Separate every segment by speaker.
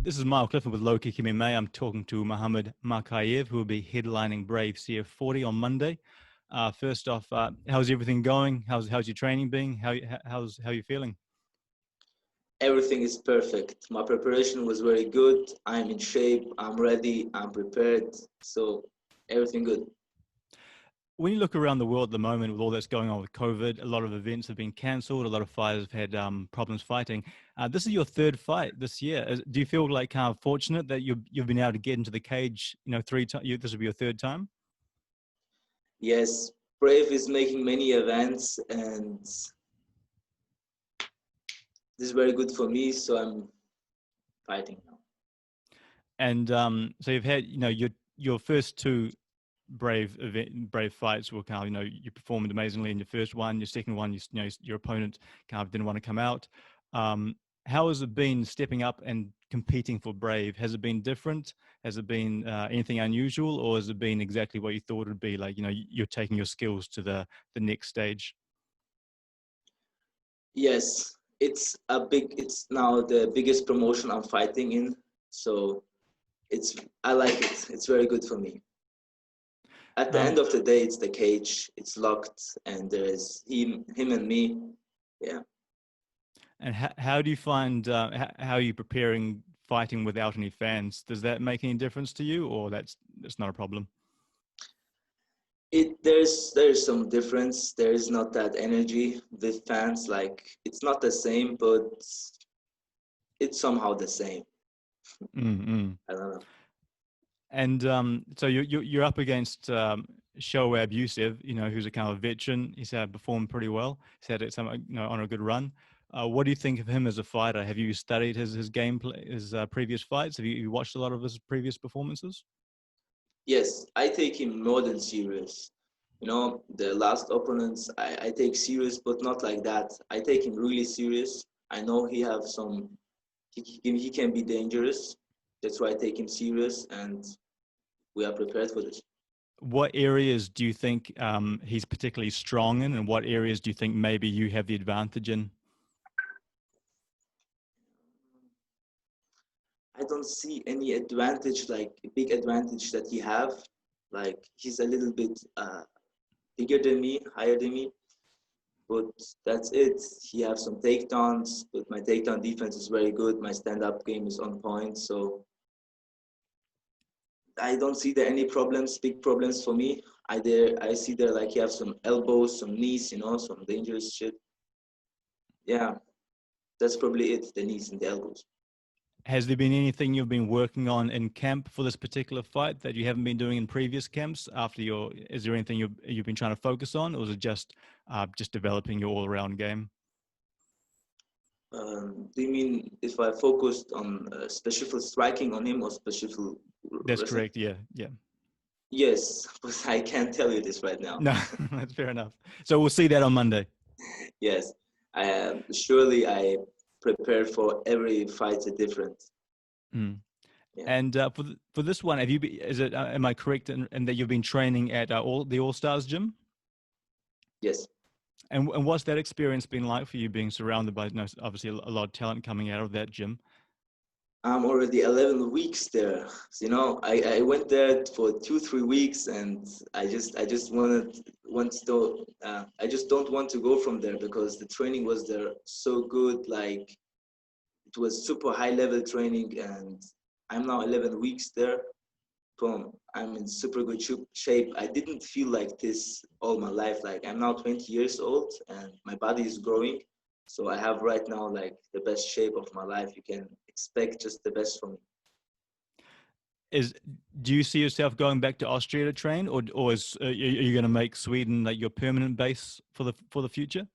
Speaker 1: This is Michael Clifton with Low Kick MMA. I'm talking to Mochamed Machaev, who will be headlining Brave CF40 on Monday. First off, how's everything going? How's your training been? How are you feeling?
Speaker 2: Everything is perfect. My preparation was very good. I'm in shape. I'm ready. I'm prepared. So everything good.
Speaker 1: When you look around the world at the moment with all that's going on with COVID, a lot of events have been cancelled. A lot of fighters have had problems fighting. This is your third fight this year. Do you feel like kind of fortunate that you've been able to get into the cage? Three times. This will be your third time.
Speaker 2: Yes, Brave is making many events, and this is very good for me. So I'm fighting now.
Speaker 1: And so you've had your first two brave fights were kind of, you performed amazingly in your first one. Your second one, your opponent kind of didn't want to come out. How has it been stepping up and competing for Brave? Has it been different? Has it been anything unusual, or has it been exactly what you thought it would be? Like, you're taking your skills to the next stage.
Speaker 2: Yes, it's now the biggest promotion I'm fighting in. So I like it. It's very good for me. At the end of the day, it's the cage. It's locked, and there's him and me. Yeah.
Speaker 1: And how do you find how are you preparing fighting without any fans? Does that make any difference to you, or that's not a problem?
Speaker 2: There's some difference. There is not that energy with fans. Like, it's not the same, but it's somehow the same.
Speaker 1: Mm-hmm.
Speaker 2: I don't know.
Speaker 1: And so you're up against Shoaib Yousaf, who's a kind of veteran. He's performed pretty well. He's had some, on a good run. What do you think of him as a fighter? Have you studied his gameplay, his previous fights? Have you watched a lot of his previous performances?
Speaker 2: Yes, I take him more than serious. The last opponents I take serious, but not like that. I take him really serious. I know he can be dangerous. That's why I take him serious, and we are prepared for this.
Speaker 1: What areas do you think he's particularly strong in, and what areas do you think maybe you have the advantage in?
Speaker 2: I don't see any advantage, like a big advantage that he have. Like, he's a little bit bigger than me, higher than me, but that's it. He have some takedowns, but my takedown defense is very good. My stand-up game is on point, so I don't see there any problems, big problems for me. I see there like he have some elbows, some knees, some dangerous shit. Yeah, that's probably it. The knees and the elbows.
Speaker 1: Has there been anything you've been working on in camp for this particular fight that you haven't been doing in previous camps? Is there anything you've been trying to focus on, or is it just developing your all-around game?
Speaker 2: Do you mean if I focused on special striking on him or special?
Speaker 1: That's
Speaker 2: wrestling?
Speaker 1: correct. Yeah, yeah.
Speaker 2: Yes, but I can't tell you this right now.
Speaker 1: No, that's fair enough. So we'll see that on Monday.
Speaker 2: Yes, surely I prepare for every fight different.
Speaker 1: Mm. Yeah. And for this one, am I correct in that you've been training at the All Stars gym?
Speaker 2: Yes.
Speaker 1: And what's that experience been like for you, being surrounded by obviously a lot of talent coming out of that gym?
Speaker 2: I'm already 11 weeks there. I went there for 2-3 weeks, and I just don't want to go from there, because the training was there so good. Like, it was super high level training, and I'm now 11 weeks there. I'm in super good shape. I didn't feel like this all my life. Like, I'm now 20 years old, and my body is growing. So I have right now like the best shape of my life. You can expect just the best from me.
Speaker 1: Do you see yourself going back to Austria to train, or are you going to make Sweden like your permanent base for the future?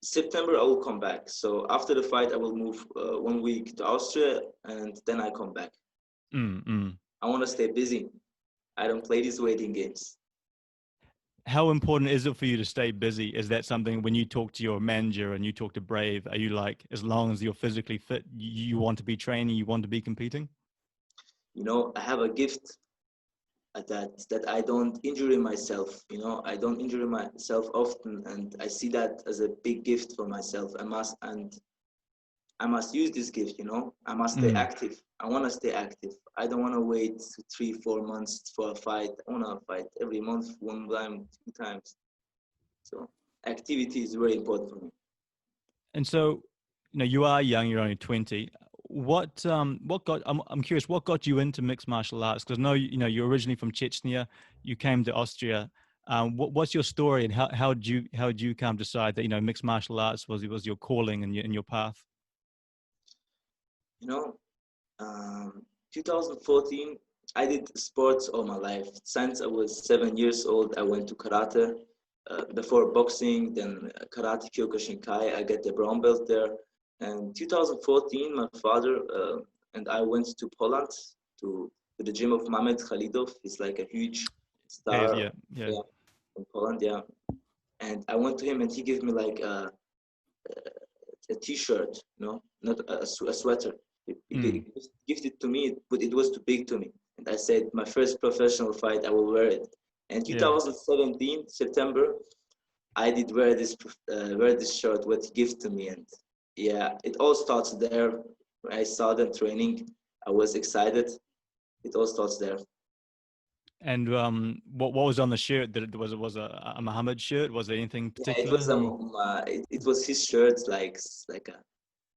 Speaker 2: September I will come back. So after the fight, I will move 1 week to Austria, and then I come back. I want to stay busy. I don't play these waiting games.
Speaker 1: How important is it for you to stay busy? Is that something, when you talk to your manager and you talk to Brave, are you like, as long as you're physically fit, you want to be training, you want to be competing?
Speaker 2: I have a gift that I don't injure myself. I don't injure myself often, and I see that as a big gift for myself. And I must use this gift, you know. I must stay
Speaker 1: Mm.
Speaker 2: active. I want to stay active. I don't want to wait 3, 4 months for a fight. I want to fight every month, one time, 2 times. So activity is very important for me.
Speaker 1: And so, you are young. You're only 20. What got? I'm curious. What got you into mixed martial arts? Because I know you're originally from Chechnya. You came to Austria. What's your story, and how did you come decide that mixed martial arts was your calling and your path?
Speaker 2: You know, 2014, I did sports all my life. Since I was 7 years old, I went to karate. Before boxing, then karate Kyokushinkai. I get the brown belt there. And 2014, my father and I went to Poland to the gym of Mamed Khalidov. He's like a huge
Speaker 1: Yeah,
Speaker 2: star,
Speaker 1: yeah, yeah.
Speaker 2: yeah, in Poland, yeah. And I went to him, and he gave me like a t-shirt, not a sweater. He
Speaker 1: Mm,
Speaker 2: gifted to me, but it was too big to me. And I said, my first professional fight, I will wear it. And
Speaker 1: yeah.
Speaker 2: 2017 September, I did wear this shirt. What he gifted to me, and yeah, it all starts there. When I saw them training, I was excited. It all starts there.
Speaker 1: And what was on the shirt? That it was a Muhammad shirt? Was there anything
Speaker 2: Yeah, it
Speaker 1: particular?
Speaker 2: was
Speaker 1: Or
Speaker 2: it was his shirt, like a,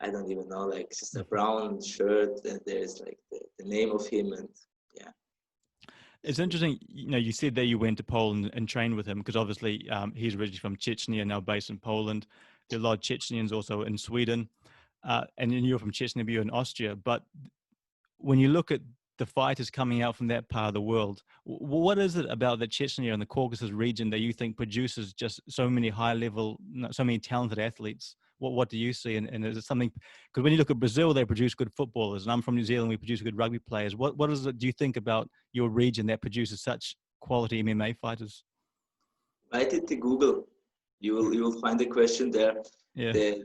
Speaker 2: I don't even know, like just a brown shirt, and there's like the name of him, and yeah.
Speaker 1: it's interesting. You said that you went to Poland and trained with him because obviously he's originally from Chechnya, now based in Poland. There are a lot of Chechens also in Sweden, and then you're from Chechnya, but you're in Austria. But when you look at the fighters coming out from that part of the world, what is it about the Chechnya and the Caucasus region that you think produces just so many high level, so many talented athletes? What do you see? And is it something? Because when you look at Brazil, they produce good footballers, and I'm from New Zealand, we produce good rugby players. What is it? Do you think about your region that produces such quality MMA fighters?
Speaker 2: Write it to Google. You will find the question there.
Speaker 1: Yeah,
Speaker 2: The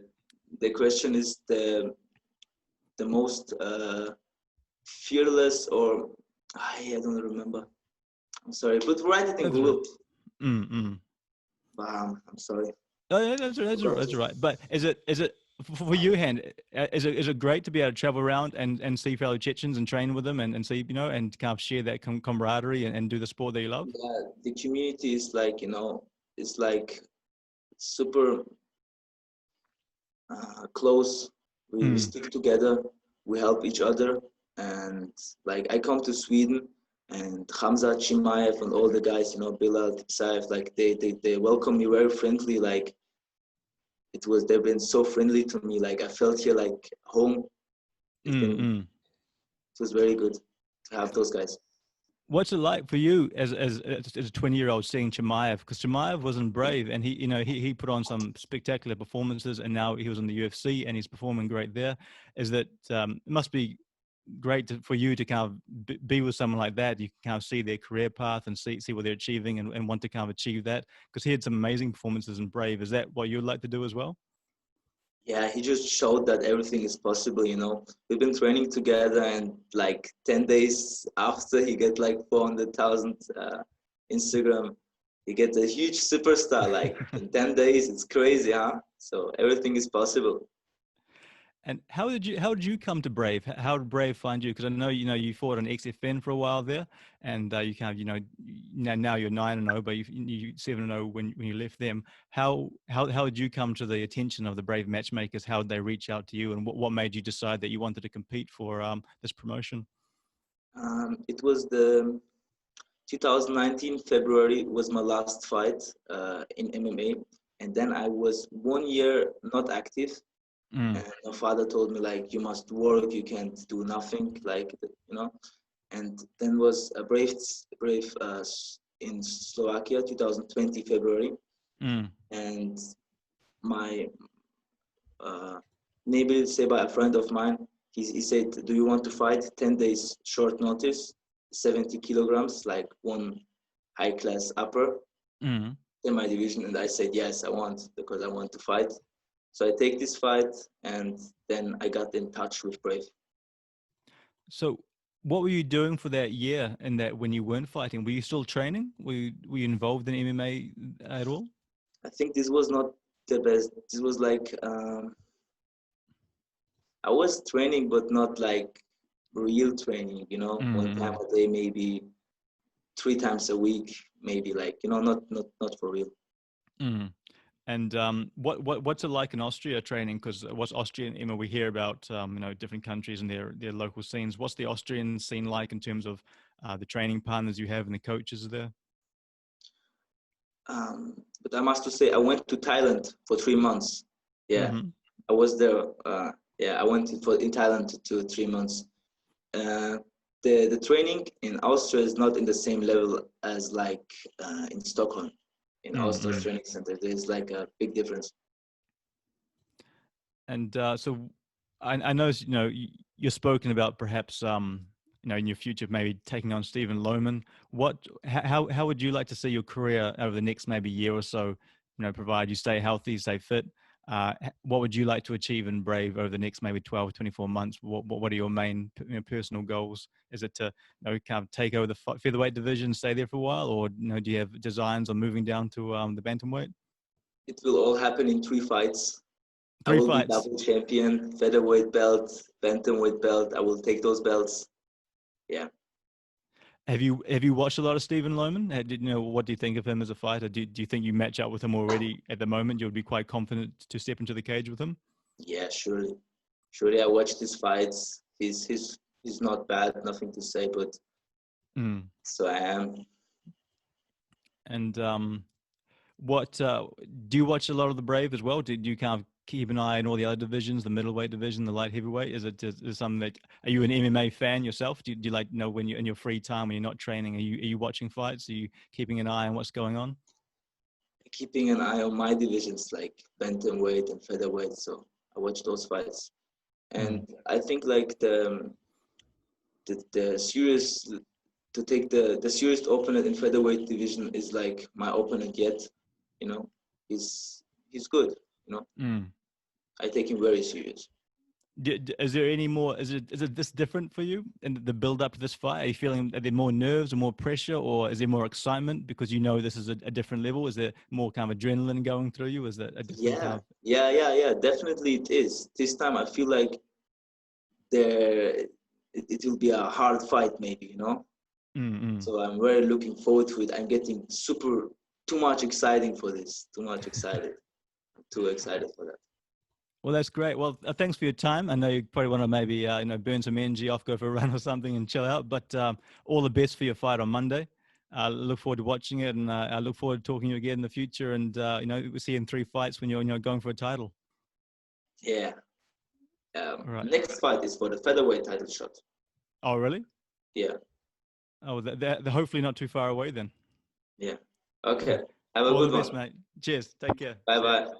Speaker 2: the question is the most fearless, or I don't remember. I'm sorry, but write it in
Speaker 1: that's right.
Speaker 2: Google.
Speaker 1: Mm-mm.
Speaker 2: I'm sorry.
Speaker 1: Oh, yeah, that's right. But is it for you, Hand? Is it great to be able to travel around and see fellow Chechens and train with them and see and kind of share that camaraderie and do the sport that you love?
Speaker 2: Yeah, the community is like, it's like super close. We
Speaker 1: Mm,
Speaker 2: stick together. We help each other. And like I come to Sweden, and Hamza Chimaev and all the guys, Bilal Tipsaev, like they welcome me very friendly. Like they've been so friendly to me. Like I felt here like home. It's been
Speaker 1: mm.
Speaker 2: it was very good to have those guys.
Speaker 1: What's it like for you as a 20-year-old seeing Chimaev? Because Chimaev wasn't brave, and he put on some spectacular performances, and now he was in the UFC and he's performing great there. Is that it must be great for you to kind of be with someone like that. You can kind of see their career path and see what they're achieving and want to kind of achieve that, because he had some amazing performances in Brave. Is that what you'd like to do as well?
Speaker 2: Yeah, he just showed that everything is possible. We've been training together, and like 10 days after he get like 400,000 Instagram, he gets a huge superstar. Like in 10 days, it's crazy, huh? So everything is possible.
Speaker 1: And how did you come to Brave? How did Brave find you? Because I know you fought on XFN for a while there, and you kind of now you're 9-0, but you 7-0 when you left them. How did you come to the attention of the Brave matchmakers? How did they reach out to you, and what made you decide that you wanted to compete for this promotion?
Speaker 2: It was the 2019 February was my last fight in MMA, and then I was 1 year not active.
Speaker 1: Mm,
Speaker 2: And my father told me like, you must work, you can't do nothing, like, and then was a brave in Slovakia 2020 February.
Speaker 1: mm.
Speaker 2: And my neighbor said by a friend of mine, he said, do you want to fight? 10 days short notice, 70 kilograms, like one high class upper
Speaker 1: Mm.
Speaker 2: in my division. And I said yes, I want, because I want to fight. So I take this fight, and then I got in touch with Brave.
Speaker 1: So, what were you doing for that year? And that when you weren't fighting, were you still training? Were you involved in MMA at all?
Speaker 2: I think this was not the best. This was like I was training, but not like real training, you know, one time
Speaker 1: Mm-hmm.
Speaker 2: a day, maybe 3 times a week, maybe, like, you know, not for real.
Speaker 1: Mm. And what's it like in Austria training? Because what's Austrian, we hear about different countries and their local scenes. What's the Austrian scene like in terms of the training partners you have and the coaches there?
Speaker 2: But I must to say, I went to Thailand for 3 months. Yeah,
Speaker 1: Mm-hmm.
Speaker 2: I was there. Yeah, I went in Thailand to 3 months. Uh, the training in Austria is not in the same level as like in Stockholm. In Austria's
Speaker 1: Mm-hmm.
Speaker 2: training center, there's like a big difference.
Speaker 1: And so I know, you're spoken about perhaps, in your future, maybe taking on Stephen Loman. How would you like to see your career over the next maybe year or so, provide you stay healthy, stay fit? What would you like to achieve in Brave over the next maybe 12, 24 months? What are your main personal goals? Is it to, kind of take over the featherweight division, stay there for a while? Or, do you have designs on moving down to the bantamweight?
Speaker 2: It will all happen in 3 fights. I
Speaker 1: Three
Speaker 2: will be
Speaker 1: fights.
Speaker 2: double champion, featherweight belt, bantamweight belt. I will take those belts. Yeah.
Speaker 1: Have you watched a lot of Stephen Loman? What do you think of him as a fighter? Do you think you match up with him already at the moment? You would be quite confident to step into the cage with him?
Speaker 2: Yeah, surely. Surely I watched his fights. He's not bad, nothing to say, but
Speaker 1: Mm.
Speaker 2: so I am.
Speaker 1: And what do you watch a lot of the Brave as well? Do you kind of keep an eye on all the other divisions, the middleweight division, the light heavyweight? Is something that, are you an MMA fan yourself? Do you like when you're in your free time when you're not training? Are you watching fights? Are you keeping an eye on what's going on?
Speaker 2: Keeping an eye on my divisions like bantamweight and featherweight. So I watch those fights,
Speaker 1: Mm.
Speaker 2: and I think like the serious to take the serious opponent in featherweight division is like my opponent yet. You know, he's good. You know,
Speaker 1: Mm.
Speaker 2: I take him very serious.
Speaker 1: Is there any more? Is it this different for you in the build up to this fight? Are you feeling, are there more nerves or more pressure, or is there more excitement because this is a different level? Is there more kind of adrenaline going through you? Is that a different kind
Speaker 2: Yeah,
Speaker 1: of?
Speaker 2: yeah. Definitely, it is. This time, I feel like it will be a hard fight, maybe. You know,
Speaker 1: Mm-mm.
Speaker 2: so I'm very looking forward to it. I'm getting too much exciting for this. Too much excited. I'm too excited for that.
Speaker 1: Well, that's great. Well, thanks for your time. I know you probably want to maybe burn some energy off, go for a run or something, and chill out. But all the best for your fight on Monday. I look forward to watching it, and I look forward to talking to you again in the future. And we'll see you in 3 fights when you're going for a title.
Speaker 2: Yeah.
Speaker 1: All right.
Speaker 2: Next fight is for the featherweight title shot.
Speaker 1: Oh, really?
Speaker 2: Yeah.
Speaker 1: Oh, they're hopefully not too far away then.
Speaker 2: Yeah. Okay. Have a
Speaker 1: All the
Speaker 2: good
Speaker 1: best,
Speaker 2: one.
Speaker 1: mate. Cheers. Take care.
Speaker 2: Bye
Speaker 1: See ya.
Speaker 2: bye.